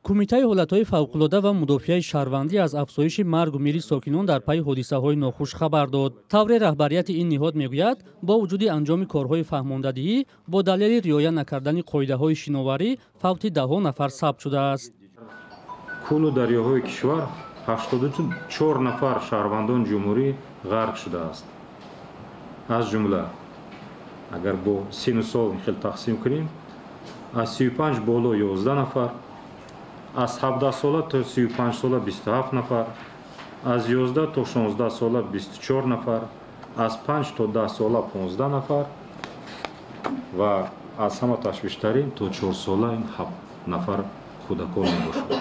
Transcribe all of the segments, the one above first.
кумитаи ҳолатҳои фавқулода ва мудофиаи шаҳрвандӣ аз афзоиши маргу мири сокинон дар пайи ҳодисаҳои нохуш хабар дод. тавре раҳбарияти ин ниҳод мегӯяд, бо вуҷуди анҷоми корҳои фаҳмондадиҳӣ бо далели риоя накардани қоидаҳои шиноварӣ фавти даҳҳо нафар сабт шудааст. кулу дарёҳои кишвар 84 нафар шаҳрвандон ҷумҳурӣ ғарқ шудааст. аз ҷумла агар бо сину сол хел тақсим кунем, аз 35 боло 11 нафар, аз 17 сола то 35 сола 27 нафар, аз 11 то 16 сола 24 нафар, аз 5 то 10 сола 15 нафар ва аз ҳама ташвиштарин то 4 сола 7 нафар кӯдакон мебошанд.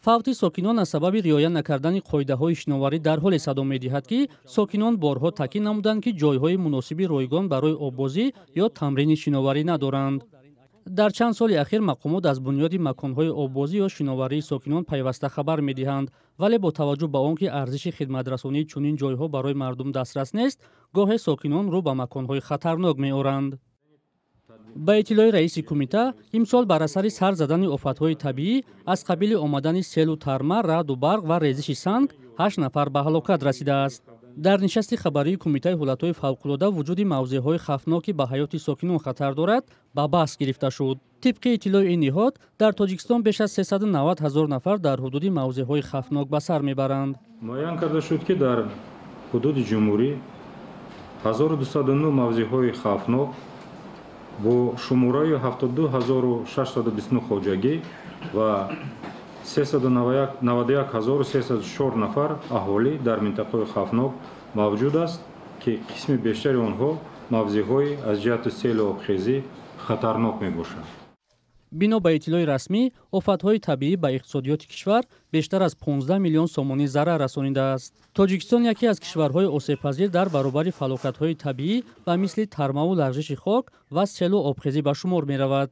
фавти сокинон аз сабаби риоя накардани қоидаҳои шиноварӣ дар ҳоле садо медиҳад, ки сокинон борҳо таъкид намуданд, ки ҷойҳои муносиби ройгон барои оббозӣ ё тамрини шиноварӣ надоранд. дар чанд соли ахир мақомот аз бунёди маконҳои оббозӣ ё шиноварии сокинон пайваста хабар медиҳанд, вале бо таваҷҷӯҳ ба он ки арзиши хидматрасонии чунин ҷойҳо барои мардум дастрас нест, гоҳе сокинон рӯ ба маконҳои хатарнок меоранд. ба иттилои раиси кумита, имсол бар асари сар задани офатҳои табиӣ аз қабили омадани селу тарма, раъду барқ ва резиши санг 8 нафар ба ҳалокат расидааст. дар нишасти хабарии кумитаи ҳолатҳои фавқулода вуҷуди мавзеъҳои хавфноки ба ҳаёти сокинон хатар дорад ба баҳс гирифта шуд. тибқи иттилои ин ниҳод, дар Тоҷикистон беш аз 390 000 нафар дар ҳудуди мавзеъҳои хавфнок ба сар мебаранд. муайян карда шуд, ки дар ҳудуди ҷумҳурӣ 1209 мавзеъҳои хавфнок бо шумораи 72 629 хоҷагӣ ва 391 304 нафар аҳолӣ дар минтақаи хавфнок мавҷуд аст, ки қисми бештари онҳо мавзеъҳои аз ҷиҳати селу обхезӣ хатарнок мебошанд. бино ба иттилои расмӣ, офатҳои табиӣ ба иқтисодиёти кишвар бештар аз 15 миллион сомонӣ зарар расонидааст. Тоҷикистон яке аз кишварҳои осебпазир дар баробари фалокатҳои табиӣ ба мисли тармаву лағжиши хок ва селу обхезӣ ба шумор меравад.